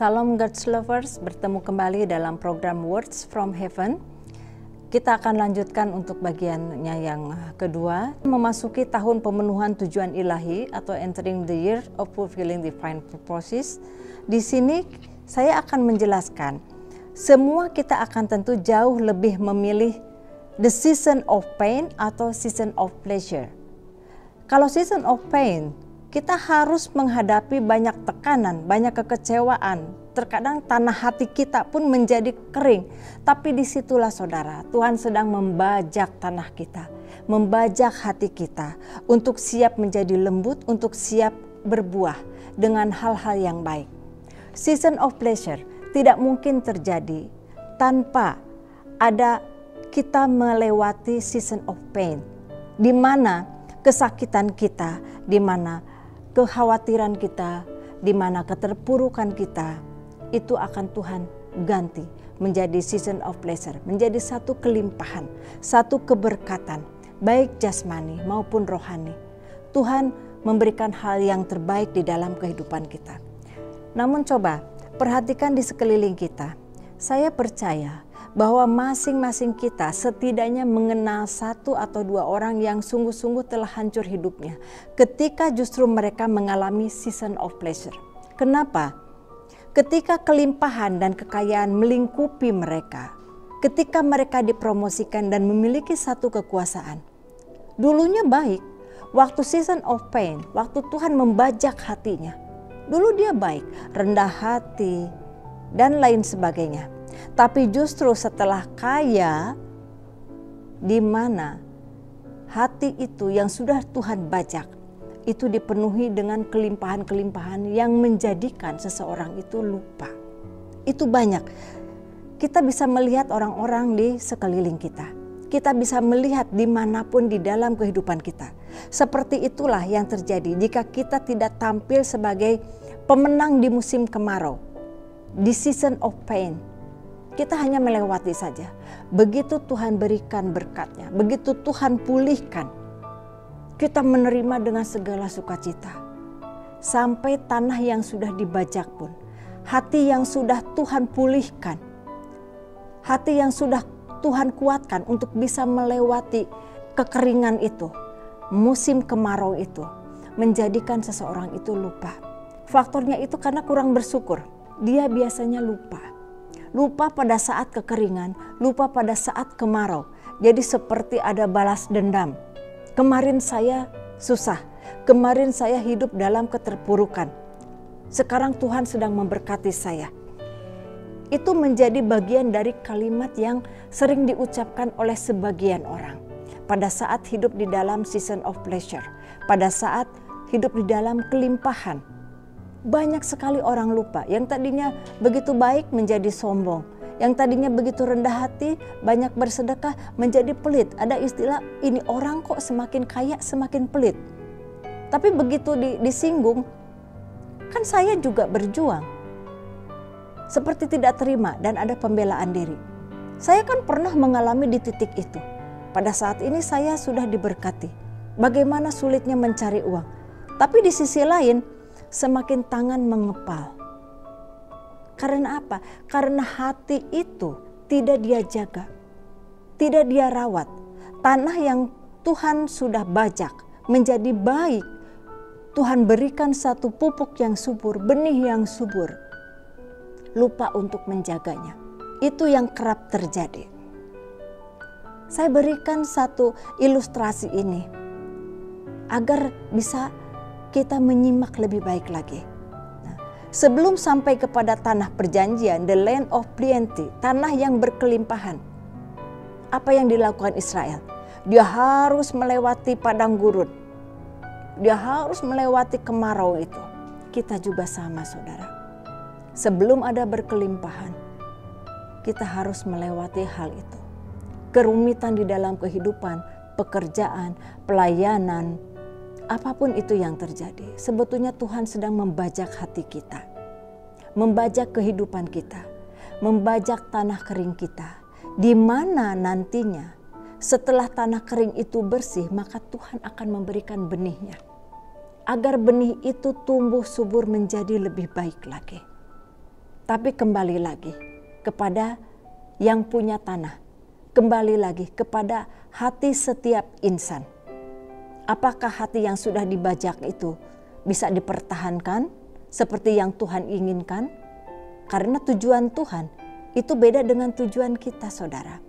Salam God's Lovers, bertemu kembali dalam program Words from Heaven. Kita akan lanjutkan untuk bagiannya yang kedua, memasuki tahun pemenuhan tujuan ilahi atau entering the year of fulfilling divine purposes. Di sini saya akan menjelaskan, semua kita akan tentu jauh lebih memilih the season of pain atau season of pleasure. Kalau season of pain, kita harus menghadapi banyak tekanan, banyak kekecewaan. Terkadang tanah hati kita pun menjadi kering. Tapi disitulah saudara, Tuhan sedang membajak tanah kita, membajak hati kita untuk siap menjadi lembut, untuk siap berbuah dengan hal-hal yang baik. Season of pleasure tidak mungkin terjadi tanpa ada kita melewati season of pain, di mana kesakitan kita, di mana kekhawatiran kita, di mana keterpurukan kita, itu akan Tuhan ganti menjadi season of pleasure, menjadi satu kelimpahan, satu keberkatan, baik jasmani maupun rohani. Tuhan memberikan hal yang terbaik di dalam kehidupan kita. Namun coba perhatikan di sekeliling kita. Saya percaya bahwa masing-masing kita setidaknya mengenal satu atau dua orang yang sungguh-sungguh telah hancur hidupnya ketika justru mereka mengalami season of pleasure. Kenapa? Ketika kelimpahan dan kekayaan melingkupi mereka, ketika mereka dipromosikan dan memiliki satu kekuasaan, dulunya baik, waktu season of pain, waktu Tuhan membajak hatinya, dulu dia baik, rendah hati, dan lain sebagainya. Tapi justru setelah kaya, di mana hati itu yang sudah Tuhan bajak, itu dipenuhi dengan kelimpahan-kelimpahan yang menjadikan seseorang itu lupa. Itu banyak. Kita bisa melihat orang-orang di sekeliling kita. Kita bisa melihat dimanapun di dalam kehidupan kita. Seperti itulah yang terjadi jika kita tidak tampil sebagai pemenang di musim kemarau, di season of pain. Kita hanya melewati saja. Begitu Tuhan berikan berkatnya, begitu Tuhan pulihkan, kita menerima dengan segala sukacita. Sampai tanah yang sudah dibajak pun, hati yang sudah Tuhan pulihkan, hati yang sudah Tuhan kuatkan untuk bisa melewati kekeringan itu, musim kemarau itu, menjadikan seseorang itu lupa. Faktornya itu karena kurang bersyukur. Dia biasanya lupa pada saat kekeringan, lupa pada saat kemarau. Jadi seperti ada balas dendam. Kemarin saya susah, kemarin saya hidup dalam keterpurukan. Sekarang Tuhan sedang memberkati saya. Itu menjadi bagian dari kalimat yang sering diucapkan oleh sebagian orang. Pada saat hidup di dalam season of pleasure, pada saat hidup di dalam kelimpahan. Banyak sekali orang lupa, yang tadinya begitu baik menjadi sombong. Yang tadinya begitu rendah hati, banyak bersedekah menjadi pelit. Ada istilah, ini orang kok semakin kaya semakin pelit. Tapi begitu disinggung, kan saya juga berjuang. Seperti tidak terima dan ada pembelaan diri. Saya kan pernah mengalami di titik itu. Pada saat ini saya sudah diberkati. Bagaimana sulitnya mencari uang. Tapi di sisi lain, semakin tangan mengepal. Karena apa? Karena hati itu tidak dia jaga, tidak dia rawat. Tanah yang Tuhan sudah bajak menjadi baik. Tuhan berikan satu pupuk yang subur, benih yang subur. Lupa untuk menjaganya. Itu yang kerap terjadi. Saya berikan satu ilustrasi ini agar bisa kita menyimak lebih baik lagi. Nah, sebelum sampai kepada tanah perjanjian, the land of plenty, tanah yang berkelimpahan. Apa yang dilakukan Israel? Dia harus melewati padang gurun. Dia harus melewati kemarau itu. Kita juga sama, saudara. Sebelum ada berkelimpahan, kita harus melewati hal itu. Kerumitan di dalam kehidupan, pekerjaan, pelayanan, apapun itu yang terjadi, sebetulnya Tuhan sedang membajak hati kita, membajak kehidupan kita, membajak tanah kering kita, di mana nantinya setelah tanah kering itu bersih, maka Tuhan akan memberikan benihnya, agar benih itu tumbuh subur menjadi lebih baik lagi. Tapi kembali lagi kepada yang punya tanah, kembali lagi kepada hati setiap insan. Apakah hati yang sudah dibajak itu bisa dipertahankan seperti yang Tuhan inginkan? Karena tujuan Tuhan itu beda dengan tujuan kita, saudara.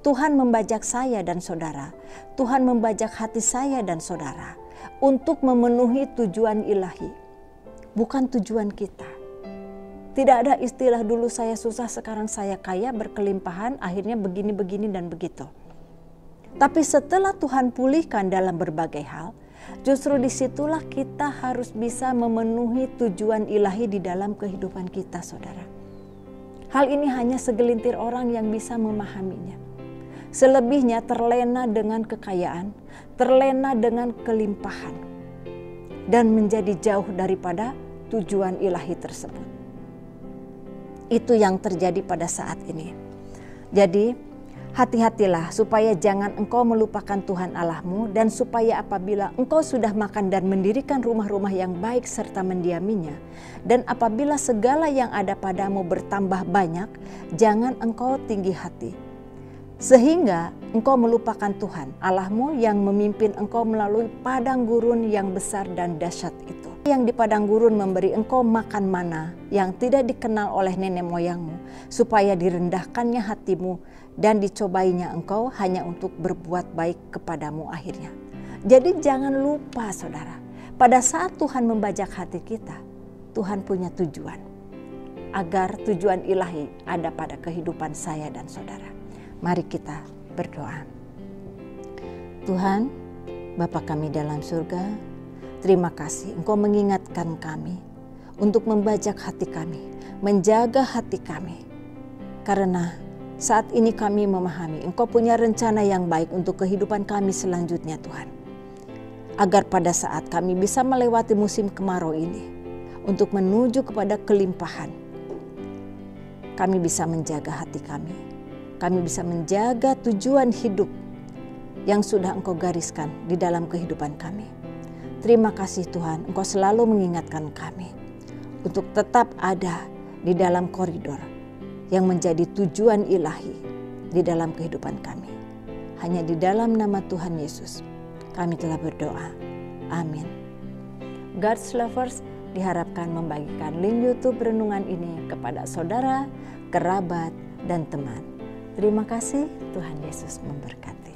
Tuhan membajak saya dan saudara. Tuhan membajak hati saya dan saudara untuk memenuhi tujuan ilahi, bukan tujuan kita. Tidak ada istilah dulu saya susah, sekarang saya kaya, berkelimpahan, akhirnya begini, dan begitu. Tapi setelah Tuhan pulihkan dalam berbagai hal, justru disitulah kita harus bisa memenuhi tujuan ilahi di dalam kehidupan kita, saudara. Hal ini hanya segelintir orang yang bisa memahaminya. Selebihnya terlena dengan kekayaan, terlena dengan kelimpahan, dan menjadi jauh daripada tujuan ilahi tersebut. Itu yang terjadi pada saat ini. Jadi, hati-hatilah supaya jangan engkau melupakan Tuhan Allahmu, dan supaya apabila engkau sudah makan dan mendirikan rumah-rumah yang baik serta mendiaminya, dan apabila segala yang ada padamu bertambah banyak, jangan engkau tinggi hati, sehingga engkau melupakan Tuhan Allahmu yang memimpin engkau melalui padang gurun yang besar dan dahsyat itu. Yang di padang gurun memberi engkau makan mana yang tidak dikenal oleh nenek moyangmu, supaya direndahkannya hatimu dan dicobainya engkau hanya untuk berbuat baik kepadamu akhirnya. Jadi jangan lupa, saudara, pada saat Tuhan membajak hati kita, Tuhan punya tujuan, agar tujuan ilahi ada pada kehidupan saya dan saudara. Mari kita berdoa. Tuhan, Bapa kami dalam surga, terima kasih Engkau mengingatkan kami untuk membajak hati kami, menjaga hati kami. Karena saat ini kami memahami Engkau punya rencana yang baik untuk kehidupan kami selanjutnya, Tuhan. Agar pada saat kami bisa melewati musim kemarau ini, untuk menuju kepada kelimpahan, kami bisa menjaga hati kami. Kami bisa menjaga tujuan hidup yang sudah Engkau gariskan di dalam kehidupan kami. Terima kasih Tuhan, Engkau selalu mengingatkan kami untuk tetap ada di dalam koridor yang menjadi tujuan ilahi di dalam kehidupan kami. Hanya di dalam nama Tuhan Yesus kami telah berdoa. Amin. God's Lovers diharapkan membagikan link YouTube renungan ini kepada saudara, kerabat, dan teman. Terima kasih, Tuhan Yesus memberkati.